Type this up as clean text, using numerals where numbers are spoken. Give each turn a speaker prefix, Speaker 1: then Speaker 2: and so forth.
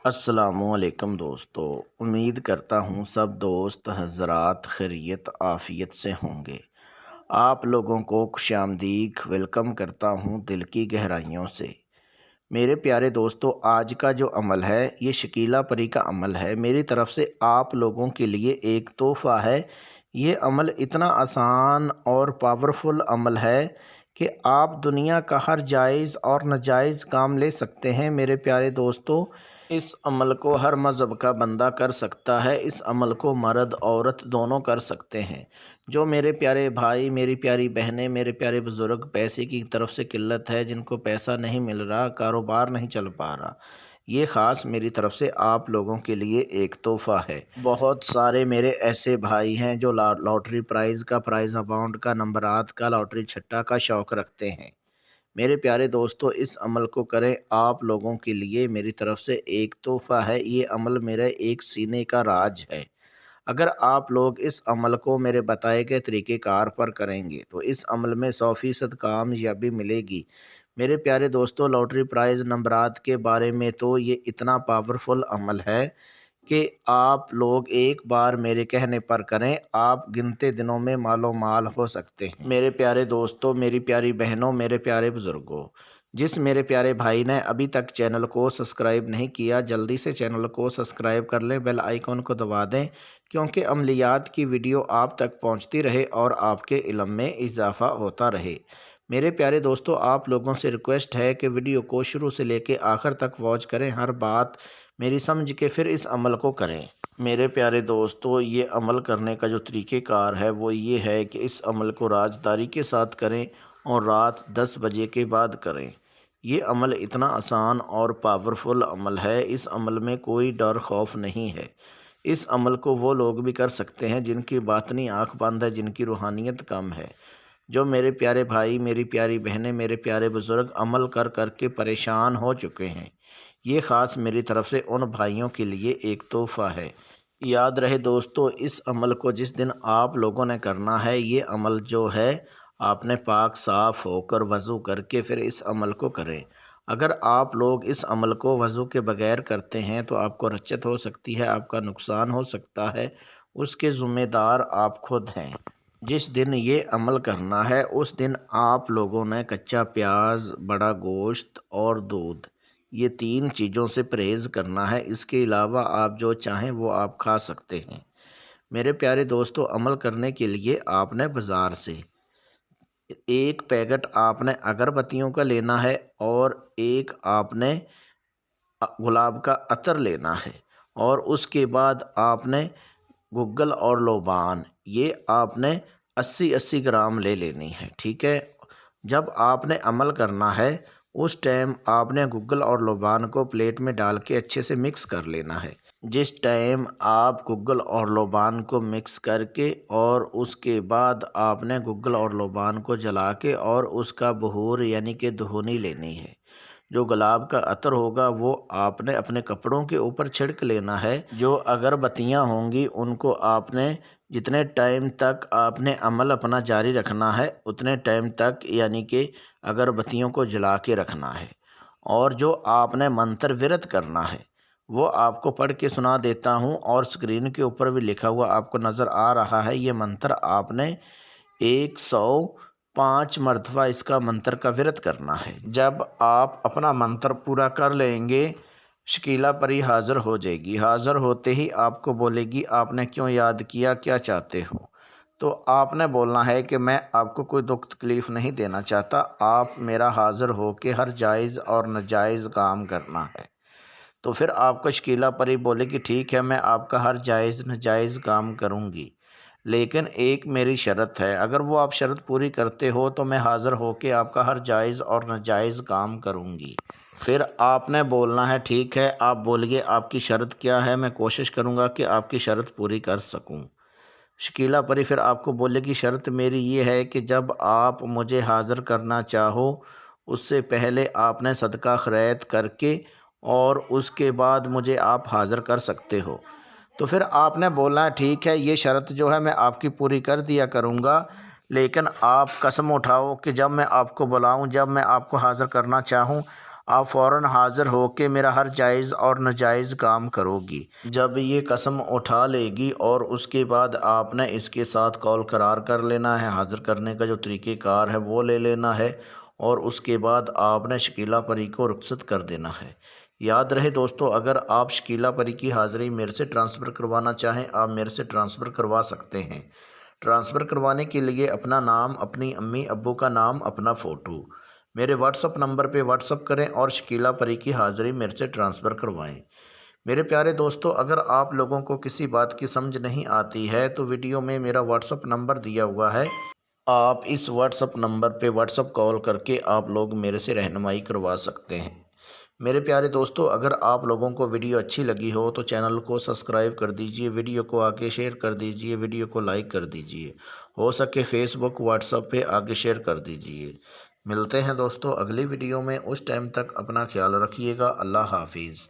Speaker 1: السلام علیکم دوستو، امید کرتا ہوں سب دوست حضرات خیریت عافیت سے ہوں گے۔ آپ لوگوں کو خوش آمدید ویلکم کرتا ہوں دل کی گہرائیوں سے۔ میرے پیارے دوستو، آج کا جو عمل ہے یہ شکیلا پری کا عمل ہے۔ میری طرف سے آپ لوگوں کے لیے ایک تحفہ ہے۔ یہ عمل اتنا آسان اور پاورفل عمل ہے کہ آپ دنیا کا ہر جائز اور ناجائز کام لے سکتے ہیں۔ میرے پیارے دوستو، اس عمل کو ہر مذہب کا بندہ کر سکتا ہے۔ اس عمل کو مرد عورت دونوں کر سکتے ہیں۔ جو میرے پیارے بھائی، میری پیاری بہنیں، میرے پیارے بزرگ پیسے کی طرف سے قلت ہے، جن کو پیسہ نہیں مل رہا، کاروبار نہیں چل پا رہا، یہ خاص میری طرف سے آپ لوگوں کے لیے ایک تحفہ ہے۔ بہت سارے میرے ایسے بھائی ہیں جو لاٹری پرائز کا، پرائز اماؤنٹ کا، نمبرات کا، لاٹری چھٹا کا شوق رکھتے ہیں۔ میرے پیارے دوستو، اس عمل کو کریں۔ آپ لوگوں کے لیے میری طرف سے ایک تحفہ ہے۔ یہ عمل میرا ایک سینے کا راز ہے۔ اگر آپ لوگ اس عمل کو میرے بتائے گئے طریقہ کار پر کریں گے تو اس عمل میں 100% کامیابی ملے گی۔ میرے پیارے دوستو، لاٹری پرائز نمبرات کے بارے میں تو یہ اتنا پاورفل عمل ہے کہ آپ لوگ ایک بار میرے کہنے پر کریں، آپ گنتے دنوں میں مالو مال ہو سکتے ہیں۔ میرے پیارے دوستو، میری پیاری بہنوں، میرے پیارے بزرگوں، جس میرے پیارے بھائی نے ابھی تک چینل کو سبسکرائب نہیں کیا، جلدی سے چینل کو سبسکرائب کر لیں، بیل آئیکن کو دبا دیں، کیونکہ عملیات کی ویڈیو آپ تک پہنچتی رہے اور آپ کے علم میں اضافہ ہوتا رہے۔ میرے پیارے دوستو، آپ لوگوں سے ریکویسٹ ہے کہ ویڈیو کو شروع سے لے کے آخر تک واچ کریں، ہر بات میری سمجھ کے پھر اس عمل کو کریں۔ میرے پیارے دوستو، یہ عمل کرنے کا جو طریقہ کار ہے وہ یہ ہے کہ اس عمل کو رازداری کے ساتھ کریں اور رات 10 بجے کے بعد کریں۔ یہ عمل اتنا آسان اور پاورفل عمل ہے، اس عمل میں کوئی ڈر خوف نہیں ہے۔ اس عمل کو وہ لوگ بھی کر سکتے ہیں جن کی باطنی آنکھ بند ہے، جن کی روحانیت کم ہے۔ جو میرے پیارے بھائی، میری پیاری بہنیں، میرے پیارے بزرگ عمل کر کر کے پریشان ہو چکے ہیں، یہ خاص میری طرف سے ان بھائیوں کے لیے ایک تحفہ ہے۔ یاد رہے دوستو، اس عمل کو جس دن آپ لوگوں نے کرنا ہے، یہ عمل جو ہے آپ نے پاک صاف ہو کر وضو کر کے پھر اس عمل کو کریں۔ اگر آپ لوگ اس عمل کو وضو کے بغیر کرتے ہیں تو آپ کو رچت ہو سکتی ہے، آپ کا نقصان ہو سکتا ہے، اس کے ذمہ دار آپ خود ہیں۔ جس دن یہ عمل کرنا ہے اس دن آپ لوگوں نے کچا پیاز، بڑا گوشت اور دودھ، یہ 3 چیزوں سے پرہیز کرنا ہے۔ اس کے علاوہ آپ جو چاہیں وہ آپ کھا سکتے ہیں۔ میرے پیارے دوستو، عمل کرنے کے لیے آپ نے بازار سے ایک پیکٹ آپ نے اگربتیوں کا لینا ہے اور ایک آپ نے گلاب کا عطر لینا ہے، اور اس کے بعد آپ نے گگل اور لوبان، یہ آپ نے 80 گرام لے لینی ہے، ٹھیک ہے۔ جب آپ نے عمل کرنا ہے اس ٹائم آپ نے گگل اور لوبان کو پلیٹ میں ڈال کے اچھے سے مکس کر لینا ہے۔ جس ٹائم آپ گگل اور لوبان کو مکس کر کے اور اس کے بعد آپ نے گگل اور لوبان کو جلا کے اور اس کا بخور یعنی کہ دھونی لینی ہے۔ جو گلاب کا عطر ہوگا وہ آپ نے اپنے کپڑوں کے اوپر چھڑک لینا ہے۔ جو اگربتیاں ہوں گی ان کو آپ نے جتنے ٹائم تک آپ نے عمل اپنا جاری رکھنا ہے اتنے ٹائم تک یعنی کہ اگربتیوں کو جلا کے رکھنا ہے۔ اور جو آپ نے منتر ورت کرنا ہے وہ آپ کو پڑھ کے سنا دیتا ہوں، اور اسکرین کے اوپر بھی لکھا ہوا آپ کو نظر آ رہا ہے۔ یہ منتر آپ نے 105 مرتبہ اس کا منتر کا ورت کرنا ہے۔ جب آپ اپنا منتر پورا کر لیں گے شکیلا پری حاضر ہو جائے گی۔ حاضر ہوتے ہی آپ کو بولے گی آپ نے کیوں یاد کیا، کیا چاہتے ہو؟ تو آپ نے بولنا ہے کہ میں آپ کو کوئی دکھ تکلیف نہیں دینا چاہتا، آپ میرا حاضر ہو کے ہر جائز اور ناجائز کام کرنا ہے۔ تو پھر آپ کو شکیلا پری بولے گی ٹھیک ہے، میں آپ کا ہر جائز ناجائز کام کروں گی، لیکن ایک میری شرط ہے۔ اگر وہ آپ شرط پوری کرتے ہو تو میں حاضر ہو کے آپ کا ہر جائز اور ناجائز کام کروں گی۔ پھر آپ نے بولنا ہے ٹھیک ہے، آپ بولیے آپ کی شرط کیا ہے، میں کوشش کروں گا کہ آپ کی شرط پوری کر سکوں۔ شکیلا پری پھر آپ کو بولے گی شرط میری یہ ہے کہ جب آپ مجھے حاضر کرنا چاہو اس سے پہلے آپ نے صدقہ خیرات کر کے اور اس کے بعد مجھے آپ حاضر کر سکتے ہو۔ تو پھر آپ نے بولنا ہے ٹھیک ہے، یہ شرط جو ہے میں آپ کی پوری کر دیا کروں گا، لیکن آپ قسم اٹھاؤ کہ جب میں آپ کو بلاؤں، جب میں آپ کو حاضر کرنا چاہوں، آپ فوراً حاضر ہو کے میرا ہر جائز اور ناجائز کام کرو گی۔ جب یہ قسم اٹھا لے گی اور اس کے بعد آپ نے اس کے ساتھ کال قرار کر لینا ہے، حاضر کرنے کا جو طریقہ کار ہے وہ لے لینا ہے، اور اس کے بعد آپ نے شکیلہ پری کو رخصت کر دینا ہے۔ یاد رہے دوستو، اگر آپ شکیلہ پری کی حاضری میرے سے ٹرانسفر کروانا چاہیں، آپ میرے سے ٹرانسفر کروا سکتے ہیں۔ ٹرانسفر کروانے کے لیے اپنا نام، اپنی امی ابو کا نام، اپنا فوٹو میرے واٹس اپ نمبر پہ واٹس اپ کریں اور شکیلہ پری کی حاضری میرے سے ٹرانسفر کروائیں۔ میرے پیارے دوستو، اگر آپ لوگوں کو کسی بات کی سمجھ نہیں آتی ہے تو ویڈیو میں میرا واٹس اپ نمبر دیا ہوا ہے، آپ اس واٹس اپ نمبر پہ واٹس اپ کال کر کے آپ لوگ میرے سے رہنمائی کروا سکتے ہیں۔ میرے پیارے دوستو، اگر آپ لوگوں کو ویڈیو اچھی لگی ہو تو چینل کو سبسکرائب کر دیجئے، ویڈیو کو آگے شیئر کر دیجئے، ویڈیو کو لائک کر دیجئے، ہو سکے فیس بک واٹس اپ پہ آگے شیئر کر دیجئے۔ ملتے ہیں دوستو اگلی ویڈیو میں، اس ٹائم تک اپنا خیال رکھیے گا۔ اللہ حافظ۔